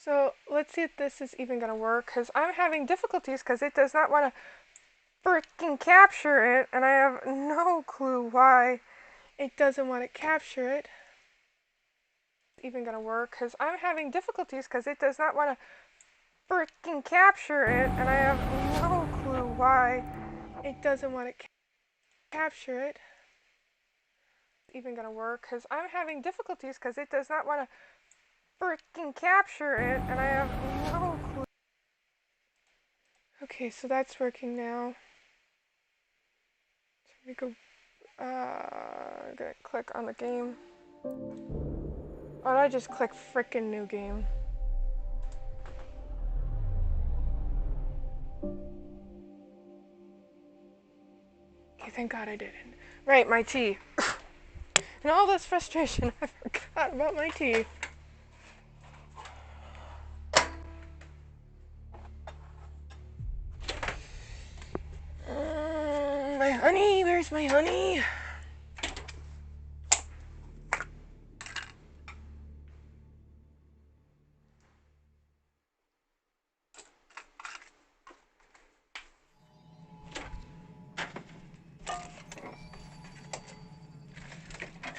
So let's see if this is even gonna work, because I'm having difficulties because it does not want to freaking capture it, and I have no clue why it doesn't want to capture it. Even gonna work, because I'm having difficulties because it does not want to freaking capture it, and I have no clue why it doesn't want to capture it. Even gonna work, because I'm having difficulties because it does not want to freaking capture it, and I have no clue. Okay, so that's working now. So we go, I'm gonna click on the game. Or did I just click frickin' new game? Okay, thank God I didn't. Right, my tea. In all this frustration, I forgot about my tea. My honey, where's my honey?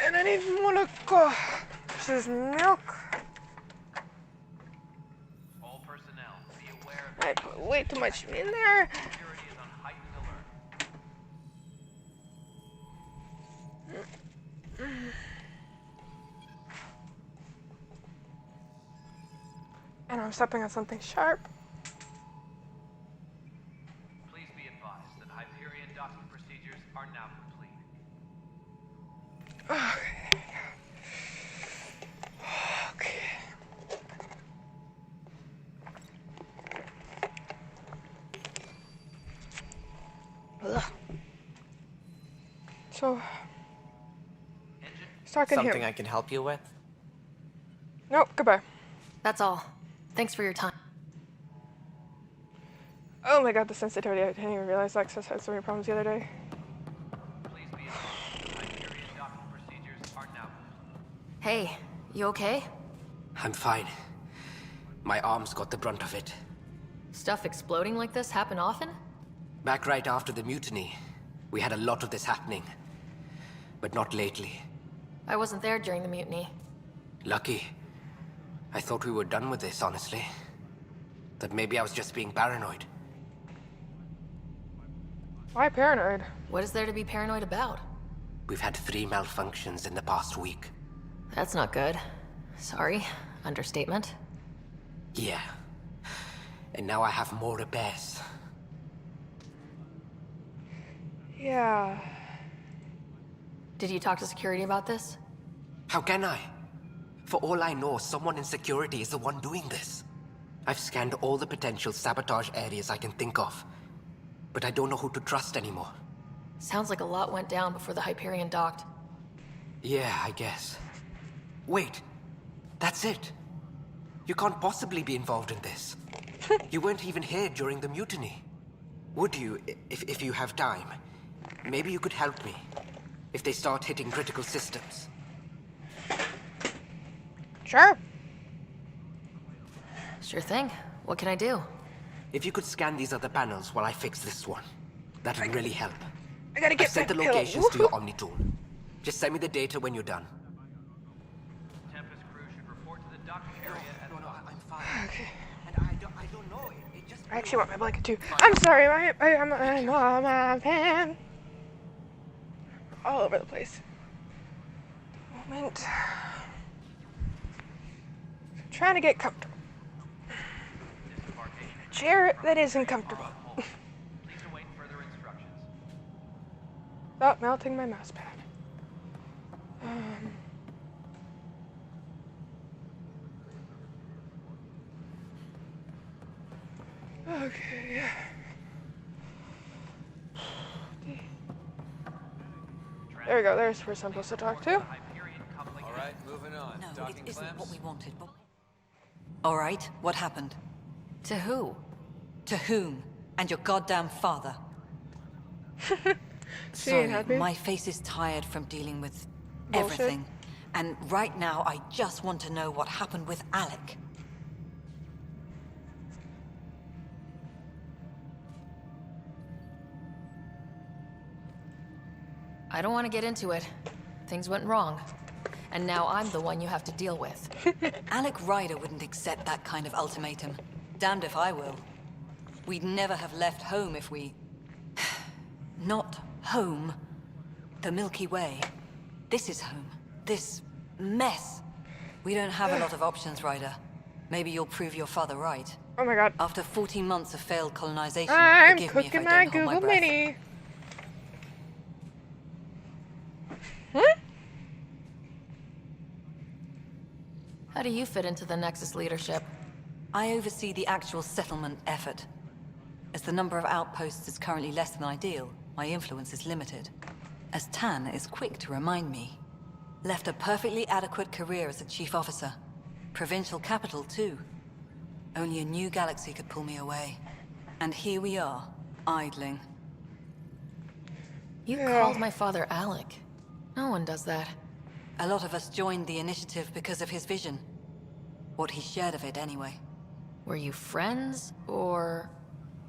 And I need moloko. This is milk. All personnel, be aware of I put way too much in there. security is on heightened alert. And I'm stepping on something sharp. Please be advised that Hyperion docking procedures are now complete. Okay. Ugh. So, talking Something him. I can help you with? Nope, goodbye. That's all. Thanks for your time. Oh my god, the sensitivity. I didn't even realize Lexus had so many problems the other day. Please be advised that Hyperion docking procedures are now complete. Hey, you okay? I'm fine. My arms got the brunt of it. Stuff exploding like this happen often? Back right after the mutiny, we had a lot of this happening. But not lately. I wasn't there during the mutiny. Lucky. I thought we were done with this, honestly. That maybe I was just being paranoid. Why paranoid? What is there to be paranoid about? We've had 3 malfunctions in the past week. That's not good. Sorry. Understatement. Yeah. And now I have more repairs. Yeah. Did you talk to security about this? How can I? For all I know, someone in security is the one doing this. I've scanned all the potential sabotage areas I can think of. But I don't know who to trust anymore. Sounds like a lot went down before the Hyperion docked. Yeah, I guess. Wait. That's it. You can't possibly be involved in this. You weren't even here during the mutiny. Would you, if you have time? Maybe you could help me. If they start hitting critical systems. Sure. Sure thing. What can I do? If you could scan these other panels while I fix this one, that would really help. I gotta get I've sent my the pillow. locations to your Omni tool. Just send me the data when you're done. Tempest crew should report to the docking area at No, I'm fine. Okay. And I don't know. It just. I actually want my blanket too. I'm sorry, I'm a fan. All over the place. Moment. I'm trying to get comfortable. disembarkation. A chair that isn't comfortable. Please await further instructions. Stop melting my mouse pad. Okay. There we go. There's where I'm supposed to talk to. Hyperion coupling. All right, moving on. No, Docking it isn't clamps? what we wanted, but... All right, what happened? To who? To whom? And your goddamn father. She ain't Sorry, happy. my face is tired from dealing with Bullshit. everything. And right now, I just want to know what happened with Alec. I don't want to get into it. Things went wrong. And now I'm the one you have to deal with. Alec Ryder wouldn't accept that kind of ultimatum. Damned if I will. We'd never have left home if we... Not home. The Milky Way. This is home. This mess. We don't have a lot of options, Ryder. Maybe you'll prove your father right. Oh my god. After 14 months of failed colonization, I'm forgive me if I cooking don't my hold my Google breath. Mini. Huh? How do you fit into the Nexus leadership? I oversee the actual settlement effort. As the number of outposts is currently less than ideal, my influence is limited. As Tan is quick to remind me. Left a perfectly adequate career as a chief officer. Provincial capital, too. Only a new galaxy could pull me away. And here we are, idling. You Yeah. called my father Alec. No one does that. A lot of us joined the initiative because of his vision. What he shared of it, anyway. Were you friends, or...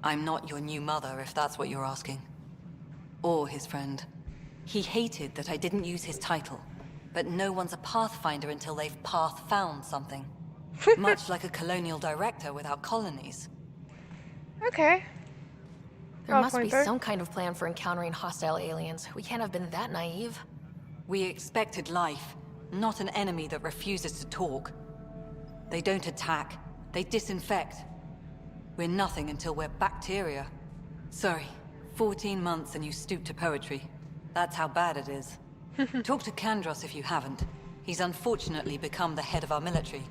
I'm not your new mother, if that's what you're asking. Or his friend. He hated that I didn't use his title. But no one's a pathfinder until they've path-found something. Much like a colonial director without colonies. Okay. There must be Pointer. some kind of plan for encountering hostile aliens. We can't have been that naive. We expected life, not an enemy that refuses to talk. They don't attack, they disinfect. We're nothing until we're bacteria. Sorry, 14 months and you stoop to poetry. That's how bad it is. Talk to Kandros if you haven't. He's unfortunately become the head of our military.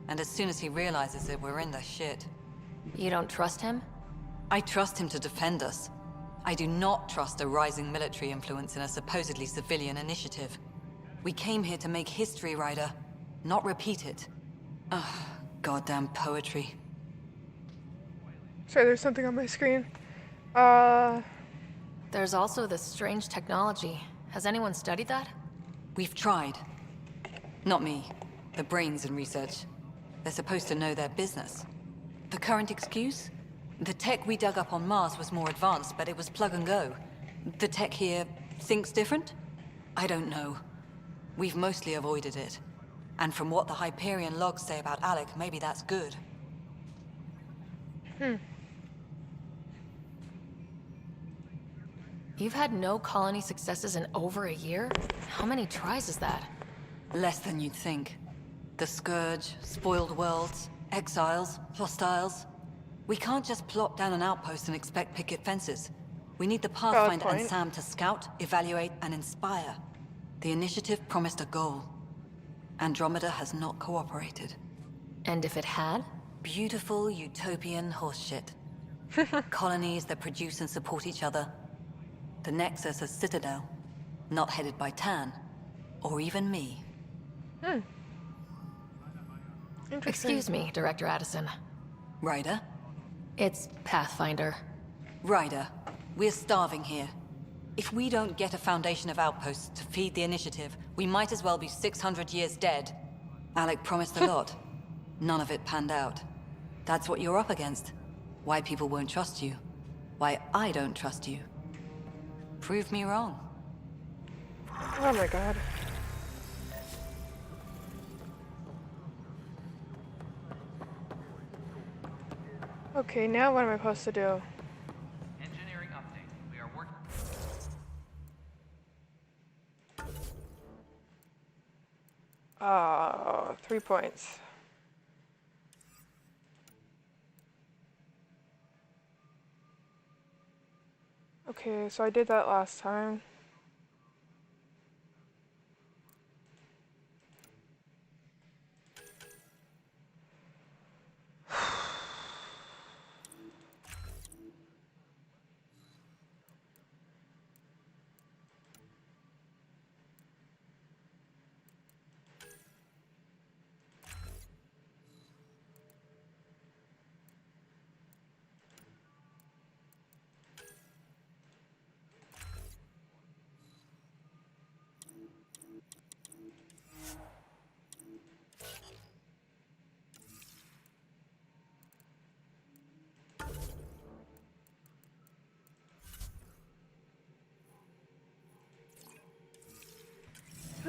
And as soon as he realizes it, we're in the shit. You don't trust him? I trust him to defend us. I do not trust a rising military influence in a supposedly civilian initiative. We came here to make history, Ryder, not repeat it. Ugh, goddamn poetry. Sorry, there's something on my screen. There's also this strange technology. Has anyone studied that? We've tried. Not me. The brains in research. They're supposed to know their business. The current excuse? The tech we dug up on Mars was more advanced, but it was plug and go. The tech here thinks different? I don't know. We've mostly avoided it. And from what the Hyperion logs say about Alec, maybe that's good. You've had no colony successes in over a year? How many tries is that? Less than you'd think. The Scourge, spoiled worlds, exiles, hostiles. We can't just plop down an outpost and expect picket fences. We need the Pathfinder and point. Sam to scout, evaluate, and inspire. The initiative promised a goal. Andromeda has not cooperated. And if it had? Beautiful utopian horseshit. Colonies that produce and support each other. The Nexus a citadel, not headed by Tan, or even me. Interesting. Excuse me, Director Addison. Ryder? It's Pathfinder. Ryder, we're starving here. If we don't get a foundation of outposts to feed the initiative, we might as well be 600 years dead. Alec promised a lot. None of it panned out. That's what you're up against. Why people won't trust you. Why I don't trust you. Prove me wrong. Oh my god. Okay, now what am I supposed to do? Engineering update. We are working. 3 points. Okay, so I did that last time.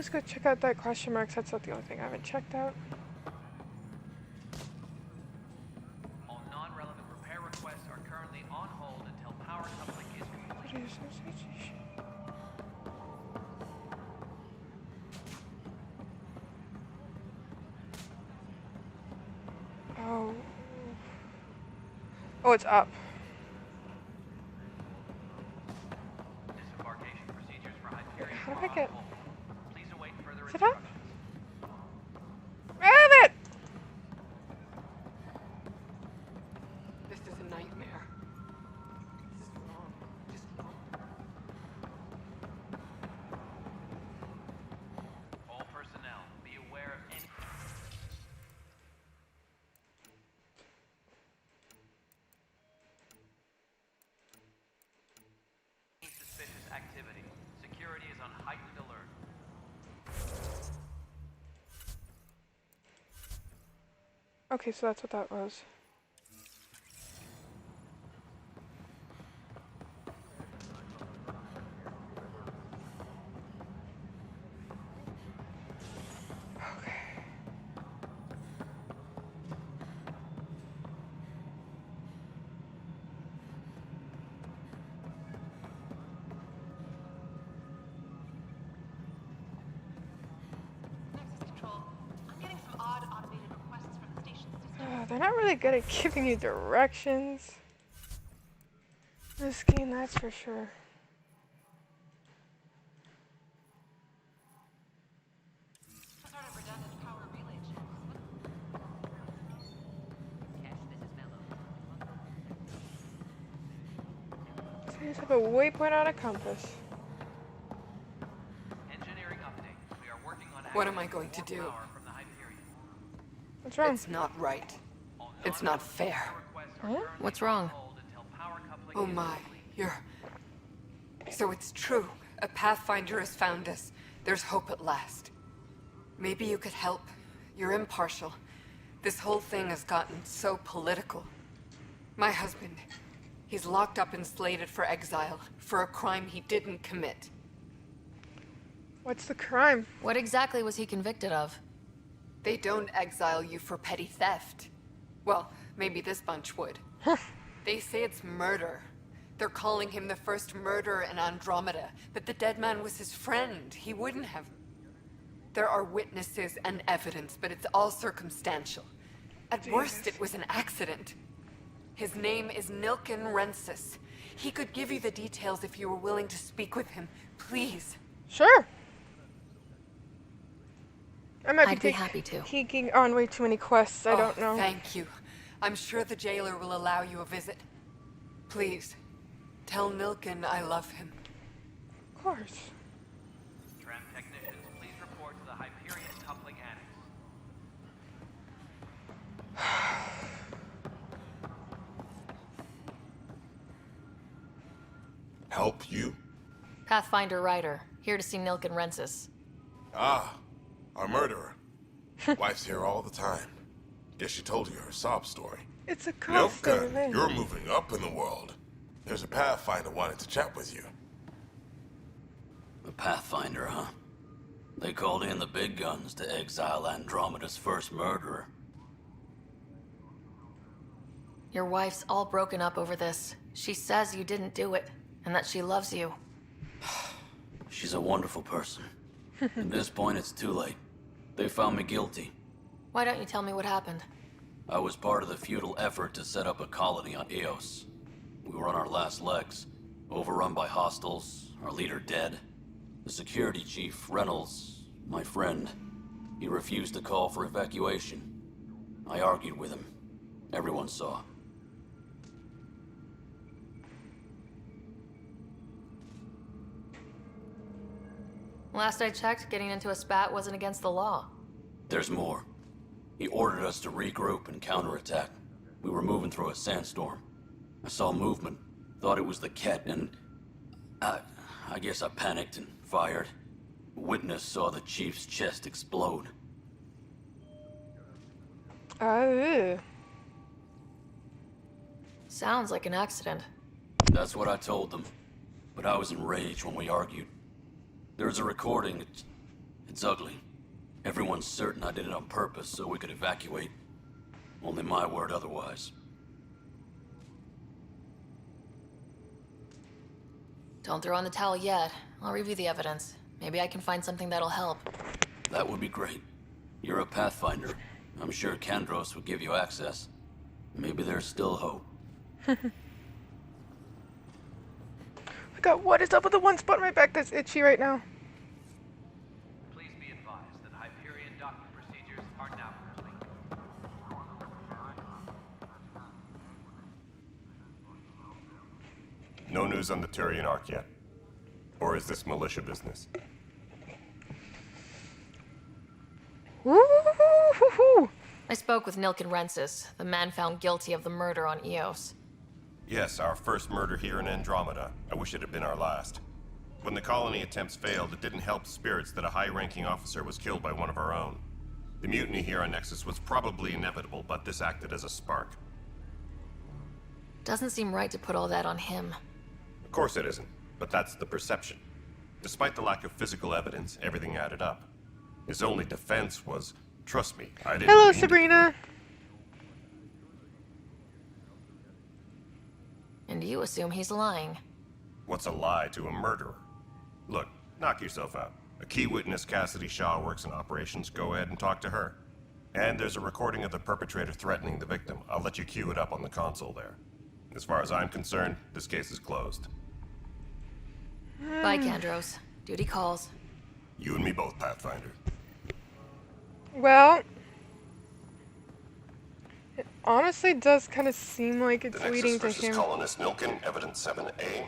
Let's go check out that question marks. That's not the only thing I haven't checked out. All non-relevant repair requests are currently on hold until power coupling is complete. Oh. Oh, it's up. Disembarkation procedures for Hyperion How are do I on get... hold. Please await further Is it up? instructions. Grab it! This is a nightmare. This is wrong. Just wrong. All personnel, be aware of any suspicious activity. Security is on heightened alert. Okay, so that's what that was. Okay. Nexus Control, I'm getting some odd automated requests from the station's system. They're not really good at giving you directions. This game, that's for sure. Some sort of redundant power relay chip. So you just have a waypoint on a compass. Engineering update. We are working on What am I activating going to more do? power from the Hyperion. What's wrong? It's not right. All It's not non-relevant fair. repair requests are Huh? currently What's on wrong? hold until power coupling Oh is my, complete. you're... So it's true. A Pathfinder has found us. There's hope at last. Maybe you could help. You're impartial. This whole thing has gotten so political. My husband, he's locked up and slated for exile for a crime he didn't commit. What's the crime? What exactly was he convicted of? They don't exile you for petty theft. Well, maybe this bunch would. They say it's murder. They're calling him the first murderer in Andromeda, but the dead man was his friend. He wouldn't have... There are witnesses and evidence, but it's all circumstantial. At worst, it was an accident. His name is Nilken Rensis. He could give you the details if you were willing to speak with him. Please. Sure. I might I'd be happy to. taking on way too many quests. I don't know. Thank you. I'm sure the jailer will allow you a visit. Please, tell Nilken I love him. Of course. Tram technicians, please report to the Hyperion coupling annex. Help you? Pathfinder Ryder, here to see Nilken Rensis. Ah, a murderer. Wife's here all the time. Guess she told you her sob story. It's a constant Nilka, thing. you're moving up in the world. There's a Pathfinder wanting to chat with you. The Pathfinder, huh? They called in the big guns to exile Andromeda's first murderer. Your wife's all broken up over this. She says you didn't do it, and that she loves you. She's a wonderful person. At this point, it's too late. They found me guilty. Why don't you tell me what happened? I was part of the futile effort to set up a colony on Eos. We were on our last legs, overrun by hostiles, our leader dead. The security chief, Reynolds, my friend, he refused to call for evacuation. I argued with him. Everyone saw. Last I checked, getting into a spat wasn't against the law. There's more. He ordered us to regroup and counterattack. We were moving through a sandstorm. I saw movement, thought it was the Ket, and... I guess I panicked and fired. A witness saw the chief's chest explode. Ew. Sounds like an accident. That's what I told them. But I was enraged when we argued. There's a recording. It's ugly. Everyone's certain I did it on purpose so we could evacuate. Only my word otherwise. Don't throw in the towel yet. I'll review the evidence. Maybe I can find something that'll help. That would be great. You're a Pathfinder. I'm sure Kandros would give you access. Maybe there's still hope. God, what is up with the one spot in my back that's itchy right now? Please be advised that Hyperion docking procedures are now complete. No news on the Turian Ark yet. Or is this militia business? Woo-hoo-hoo-hoo-hoo. I spoke with Nilken Rensis, the man found guilty of the murder on Eos. Yes, our first murder here in Andromeda. I wish it had been our last. When the colony attempts failed, it didn't help spirits that a high-ranking officer was killed by one of our own. The mutiny here on Nexus was probably inevitable, but this acted as a spark. Doesn't seem right to put all that on him. Of course it isn't, but that's the perception. Despite the lack of physical evidence, everything added up. His only defense was, trust me, I didn't Hello, mean to." Sabrina. And you assume he's lying. What's a lie to a murderer? Look, knock yourself out. A key witness, Cassidy Shaw, works in operations. Go ahead and talk to her. And there's a recording of the perpetrator threatening the victim. I'll let you cue it up on the console there. As far as I'm concerned, this case is closed. Bye, Kandros. Duty calls. You and me both, Pathfinder. Well, it honestly does kind of seem like it's The leading Nexus to versus him. colonist Nilken, evidence 7A.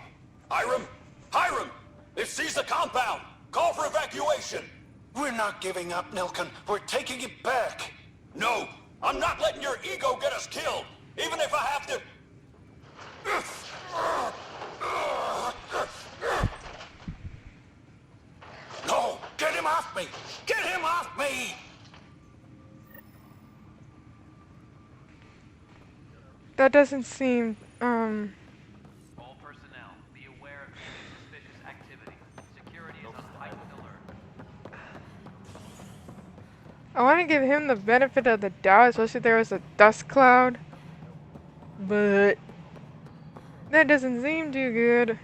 Hiram! Hiram! They've seized the compound! Call for evacuation! We're not giving up, Nilken. We're taking it back. No! I'm not letting your ego get us killed! Even if I have to... No! Get him off me! Get him off me! That doesn't seem, All personnel, be aware of any suspicious activity. Security is on heightened alert. I want to give him the benefit of the doubt, especially if there was a dust cloud. But that doesn't seem too good.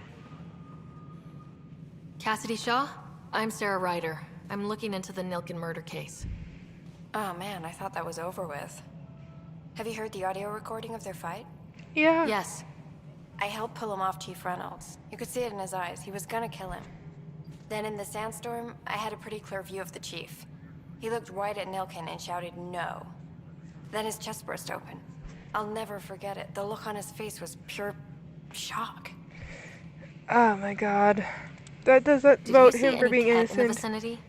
Cassidy Shaw? I'm Sarah Ryder. I'm looking into the Nilken murder case. Oh man, I thought that was over with. Have you heard the audio recording of their fight? Yeah. Yes. I helped pull him off Chief Reynolds. You could see it in his eyes. He was gonna kill him. Then in the sandstorm, I had a pretty clear view of the chief. He looked right at Nilken and shouted no. Then his chest burst open. I'll never forget it. The look on his face was pure shock. Oh my god. That does not Did vote you see him for any being pet in the innocent. vicinity?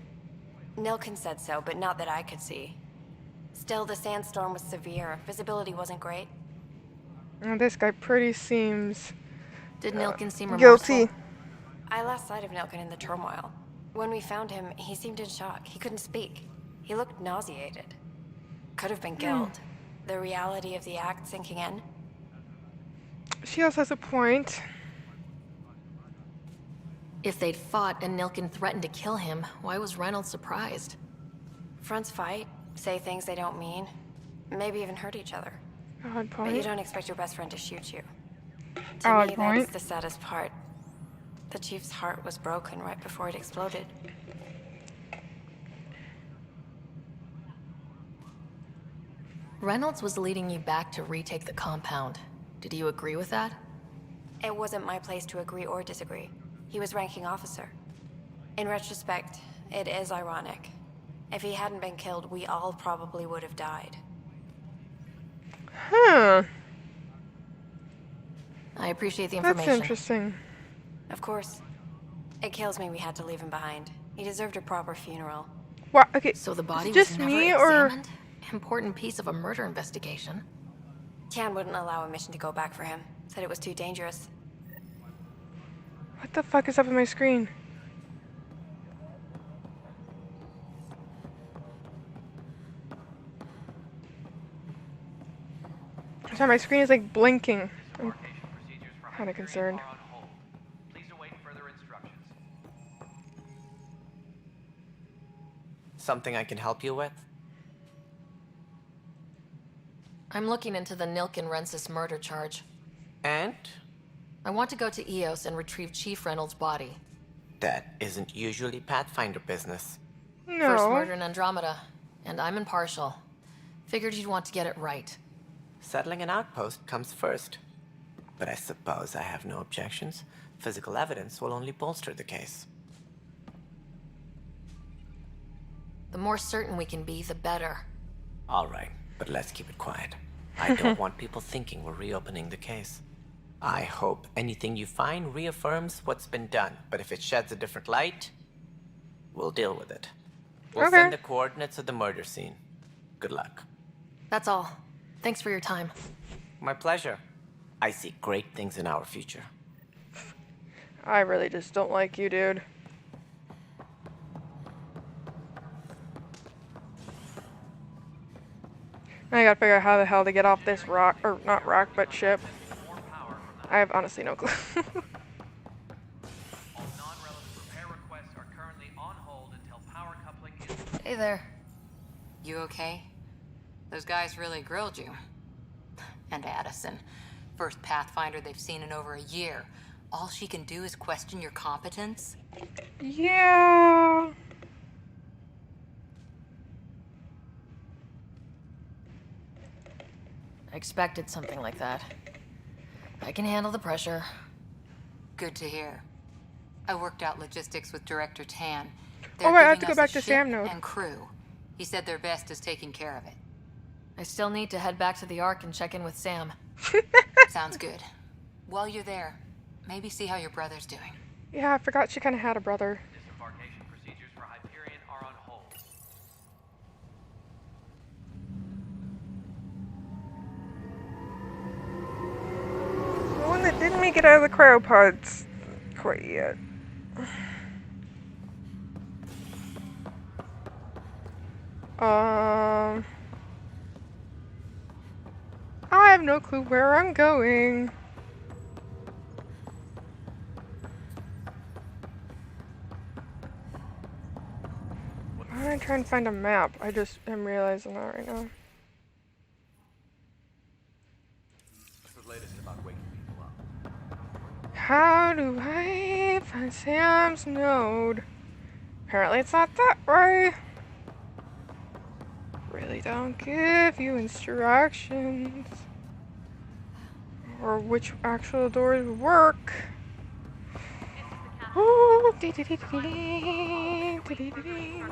Nilken said so, but not that I could see. Still, the sandstorm was severe. Visibility wasn't great. Oh, this guy pretty seems Did Nilken seem remorseful? guilty. I lost sight of Nilken in the turmoil. When we found him, he seemed in shock. He couldn't speak. He looked nauseated. Could have been guilt. The reality of the act sinking in. She also has a point. If they'd fought and Nilken threatened to kill him, why was Reynolds surprised? Fronts fight, say things they don't mean, maybe even hurt each other. Odd But you point. don't expect your best friend to shoot you. To Odd me, point. that's the saddest part. The chief's heart was broken right before it exploded. Reynolds was leading you back to retake the compound. Did you agree with that? It wasn't my place to agree or disagree. He was ranking officer. In retrospect, it is ironic. If he hadn't been killed, we all probably would have died. Huh. I appreciate the That's information. interesting. Of course. It kills me we had to leave him behind. He deserved a proper funeral. Wow, okay. So the body is it just was never me or examined? Important piece of a murder investigation. Tian wouldn't allow a mission to go back for him. Said it was too dangerous. what the fuck is up on my screen? Sorry, my screen is like blinking. I'm Procedures for kind of Hyperion concerned. are on hold. Please await further instructions. Something I can help you with? I'm looking into the Nilken Rensis murder charge. And? I want to go to EOS and retrieve Chief Reynolds' body. That isn't usually Pathfinder business. First No. murder in Andromeda, and I'm impartial. Figured you'd want to get it right. Settling an outpost comes first. But I suppose I have no objections. Physical evidence will only bolster the case. The more certain we can be, the better. All right, but let's keep it quiet. I don't want people thinking we're reopening the case. I hope anything you find reaffirms what's been done, but if it sheds a different light, we'll deal with it. We'll Okay. send the coordinates of the murder scene. Good luck. That's all. Thanks for your time. My pleasure. I see great things in our future. I really just don't like you, dude. Now I gotta figure out how the hell to get off this rock, or not rock, but ship. I have honestly no clue. All non-relevant repair requests are currently on hold until power coupling is... Hey there. You okay? Those guys really grilled you. And Addison. First Pathfinder they've seen in over a year. All she can do is question your competence? Yeah. I expected something like that. I can handle the pressure. Good to hear. I worked out logistics with Director Tan. Oh, I have to giving go us back a to ship Sam Node. and crew. He said their best is taking care of it. I still need to head back to the Ark and check in with Sam. Sounds good. While you're there, maybe see how your brother's doing. Yeah, I forgot she kind of had a brother. Disembarkation procedures for Hyperion are on hold. The one that didn't make it out of the cryopods quite yet. I have no clue where I'm going. I'm gonna try and find a map. I just am realizing that right now. What's the latest about waking people up? How do I find Sam's node? Apparently it's not that way. Really don't give you instructions. Or which actual doors work. Ooh, dee-dee-dee-dee-dee, dee-dee-dee-dee,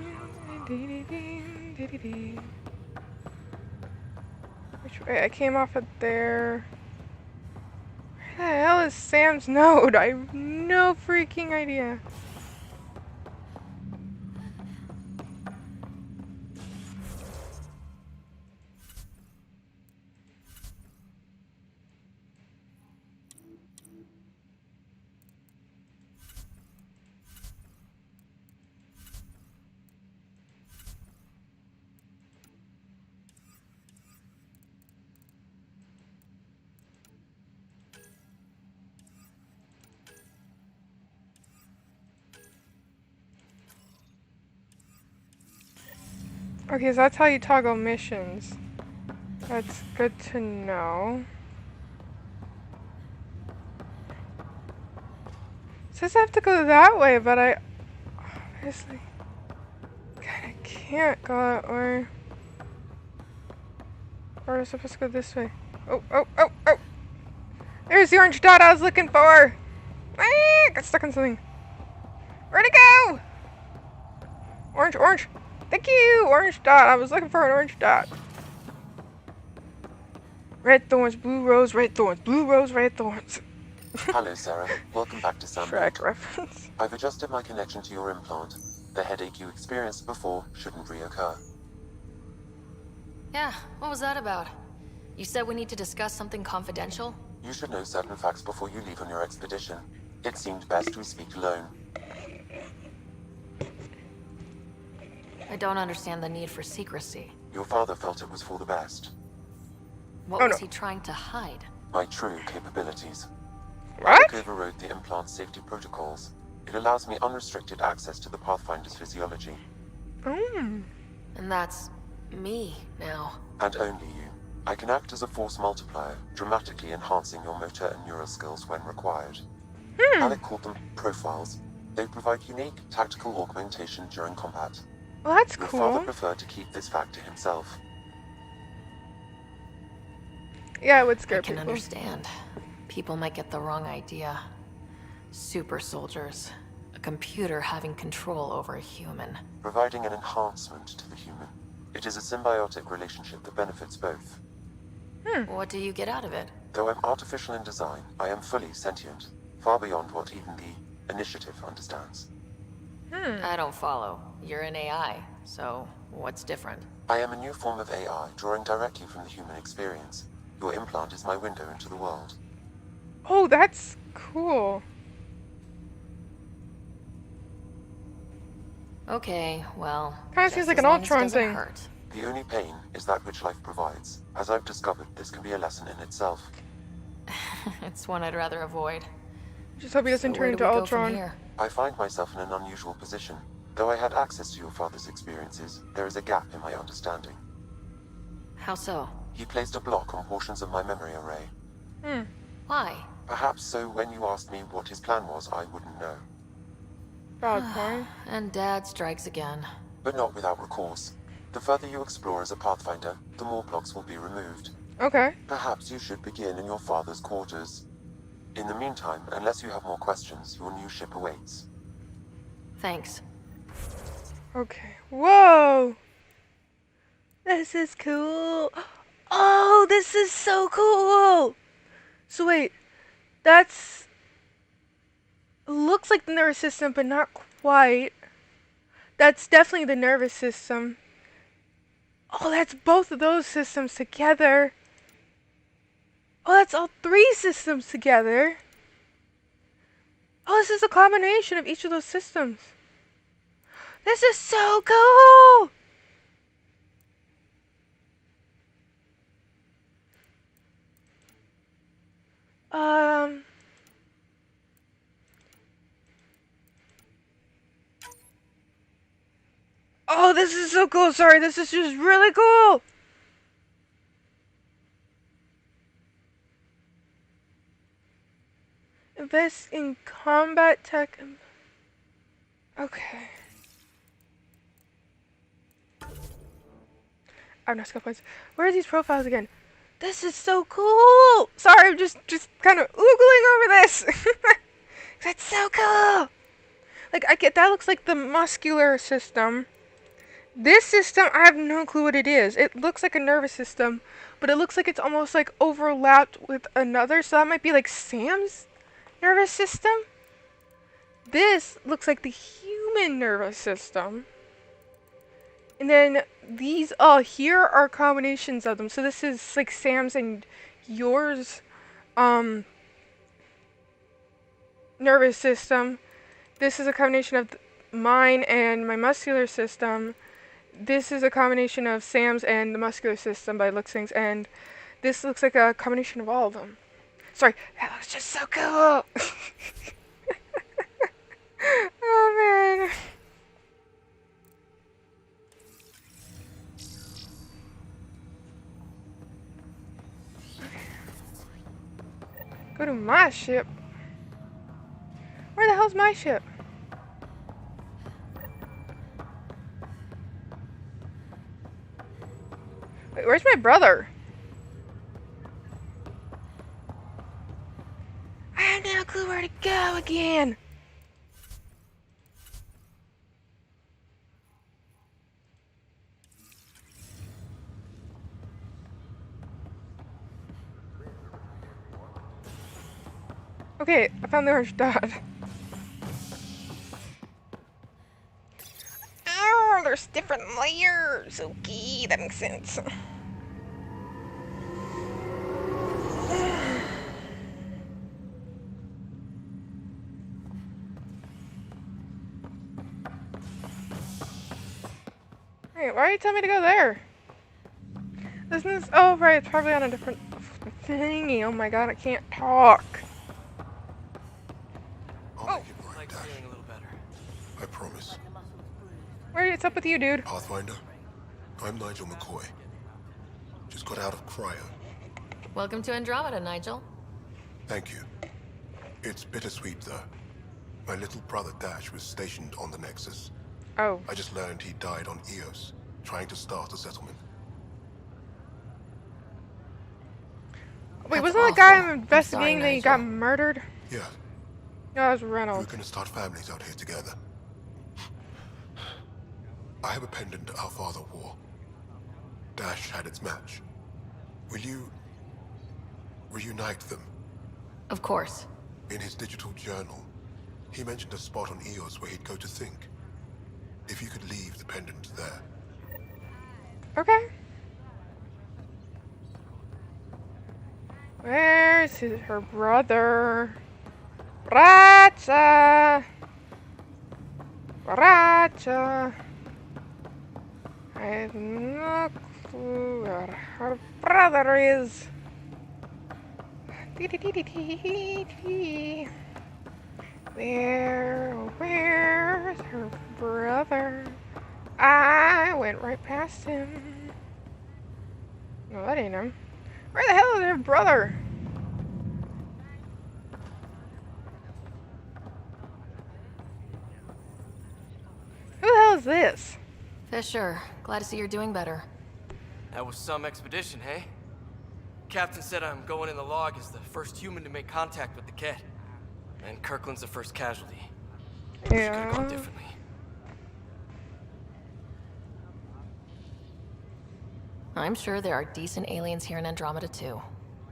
dee-dee-dee-dee, dee-dee-dee. Which way? I came off of there. Where the hell is Sam's node? I have no freaking idea. Okay, so that's how you toggle missions. That's good to know. It says I have to go that way, but I obviously kinda can't go that way. Or am I supposed to go this way? Oh, oh, oh, oh! There's the orange dot I was looking for! Ah, got stuck on something. Where'd it go? Orange, orange! Thank you! Orange dot. I was looking for an orange dot. Red thorns, blue rose, red thorns, blue rose, red thorns. Hello, Sarah. Welcome back to Sam. Shrek reference. I've adjusted my connection to your implant. The headache you experienced before shouldn't reoccur. Yeah, what was that about? You said we need to discuss something confidential? You should know certain facts before you leave on your expedition. It seemed best we speak alone. I don't understand the need for secrecy. Your father felt it was for the best. What was he trying to hide? My true capabilities. What? I overrode the implant safety protocols. It allows me unrestricted access to the Pathfinder's physiology. Mm. And that's me now. And only you. I can act as a force multiplier, dramatically enhancing your motor and neural skills when required. Alec called them profiles. They provide unique tactical augmentation during combat. Well, that's Your father cool. preferred to keep this fact to himself. Yeah, it would scare I can people. understand. People might get the wrong idea. Super soldiers. A computer having control over a human. Providing an enhancement to the human. It is a symbiotic relationship that benefits both. What do you get out of it? Though I'm artificial in design, I am fully sentient, far beyond what even the Initiative understands. I don't follow. You're an AI, so what's different? I am a new form of AI, drawing directly from the human experience. Your implant is my window into the world. Oh, that's cool. Okay, well, Kind of just seems like as an long as it Ultron doesn't thing. hurt. The only pain is that which life provides. As I've discovered, this can be a lesson in itself. It's one I'd rather avoid. Just hope he doesn't So turn where do into we go from Ultron. here? I find myself in an unusual position. Though I had access to your father's experiences, there is a gap in my understanding. How so? He placed a block on portions of my memory array. Why? Perhaps so when you asked me what his plan was, I wouldn't know. Valid point. And Dad strikes again. But not without recourse. The further you explore as a Pathfinder, the more blocks will be removed. Okay. Perhaps you should begin in your father's quarters. In the meantime, unless you have more questions, your new ship awaits. Thanks. Okay. Whoa! This is cool. Oh, this is so cool! So wait, that's... looks like the nervous system, but not quite. That's definitely the nervous system. Oh, that's both of those systems together. Oh, that's all three systems together. Oh, this is a combination of each of those systems. This is so cool! Oh, this is so cool. Sorry, this is just really cool. Invest in combat tech. Okay. I have no skill points. Where are these profiles again? This is so cool. Sorry, I'm just kind of oogling over this. That's so cool. Like, I get that looks like the muscular system. This system, I have no clue what it is. It looks like a nervous system, but it looks like it's almost like overlapped with another. So that might be like Sam's nervous system. This looks like the human nervous system. And then these all here are combinations of them. So this is like Sam's and yours nervous system. This is a combination of mine and my muscular system. This is a combination of Sam's and the muscular system by looks things, and this looks like a combination of all of them. Sorry, that looks just so cool. Oh man. Go to my ship. Where the hell's my ship? Wait, where's my brother? I have no clue where to go again. Okay, I found the orange dot. Oh, there's different layers. Okay, that makes sense. Wait, why are you telling me to go there? Isn't this... Oh, right, it's probably on a different thingy. Oh my god, I can't talk. I'll make it work, Dash. I promise. What's up with you, dude? Pathfinder, I'm Nigel McCoy. Just got out of cryo. Welcome to Andromeda, Nigel. Thank you. It's bittersweet, though. My little brother Dash was stationed on the Nexus. Oh. I just learned he died on Eos, trying to start a settlement. Wait, That's wasn't the guy awful. I'm I'm investigating sorry, that he got Nigel. murdered? Yeah, No, it was we're Reynolds. gonna start families out here together. I have a pendant our father wore. Dash had its match. Will you reunite them? Of course. In his digital journal, he mentioned a spot on Eos where he'd go to think. If you could leave the pendant there. Okay. Where's her brother? Racha! Racha! I have no clue where her brother is. Where's her brother? I went right past him. No, that ain't him. Where the hell is her brother? Who the hell is this? Fisher, glad to see you're doing better. That was some expedition, hey? Captain said I'm going in the log as the first human to make contact with the Ket. And Kirkland's the first casualty. Wish it could have gone differently. I'm sure there are decent aliens here in Andromeda too.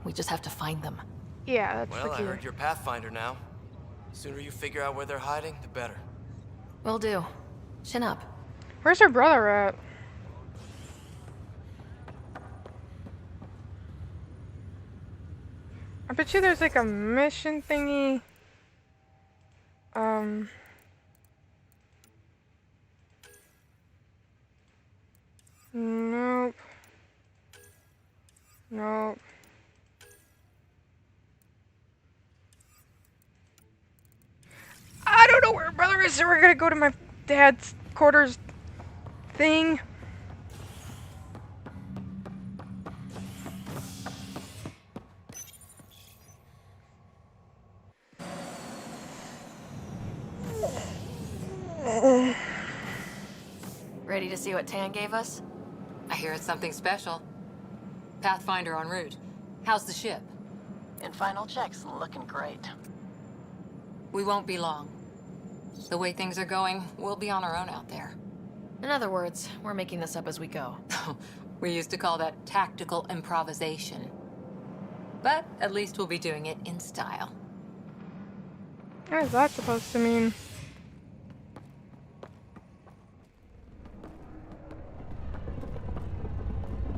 We just have to find them. Yeah, that's Well, the I key. heard you're Pathfinder now. The sooner you figure out where they're hiding, the better. Will do. Chin up. Where's her brother at? I bet you there's like a mission thingy. Nope. Nope. I don't know where her brother is, so we're gonna go to my dad's quarters thing. Ready to see what Tan gave us? I hear it's something special. Pathfinder en route. How's the ship? In final checks, looking great. We won't be long. The way things are going, we'll be on our own out there. In other words, we're making this up as we go. We used to call that tactical improvisation. But at least we'll be doing it in style. What is that supposed to mean?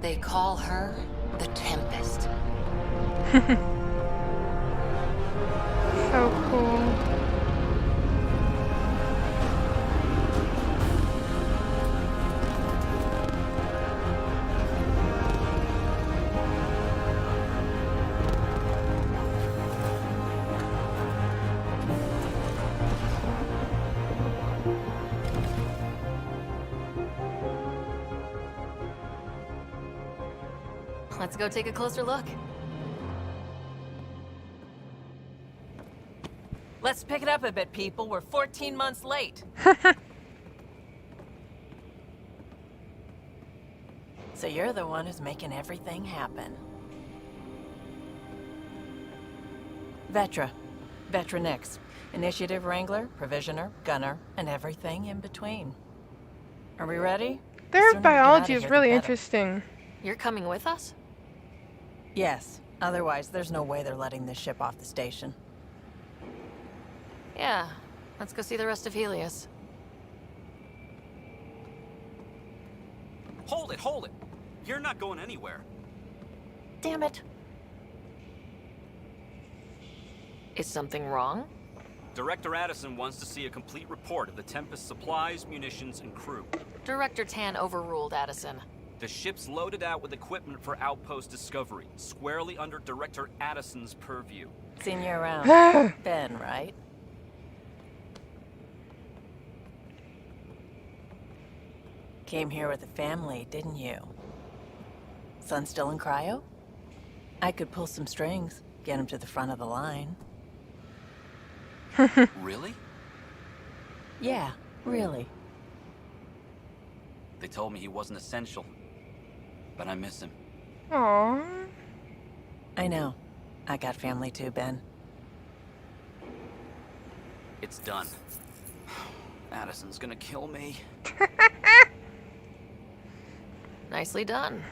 They call her the Tempest. So cool. Let's go take a closer look. Let's pick it up a bit, people. We're 14 months late. So you're the one who's making everything happen. Vetra. Vetra Nix. Initiative Wrangler, Provisioner, Gunner, and everything in between. Are we ready? Their Sooner we get biology outta is here, the really better. interesting. You're coming with us? Yes. Otherwise, there's no way they're letting this ship off the station. Yeah. Let's go see the rest of Helios. Hold it, hold it! You're not going anywhere. Damn it. Is something wrong? Director Addison wants to see a complete report of the Tempest's supplies, munitions, and crew. Director Tan overruled Addison. The ship's loaded out with equipment for outpost discovery, squarely under Director Addison's purview. Seen you around. Ben, right? Came here with a family, didn't you? Son still in cryo? I could pull some strings, get him to the front of the line. Really? Yeah, really. They told me he wasn't essential, but I miss him. Aww. I know. I got family too, Ben. It's done. Addison's gonna kill me. Nicely done.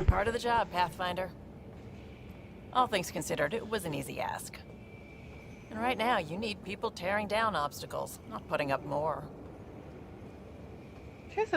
Part of the job, Pathfinder. All things considered, it was an easy ask. And right now, you need people tearing down obstacles, not putting up more.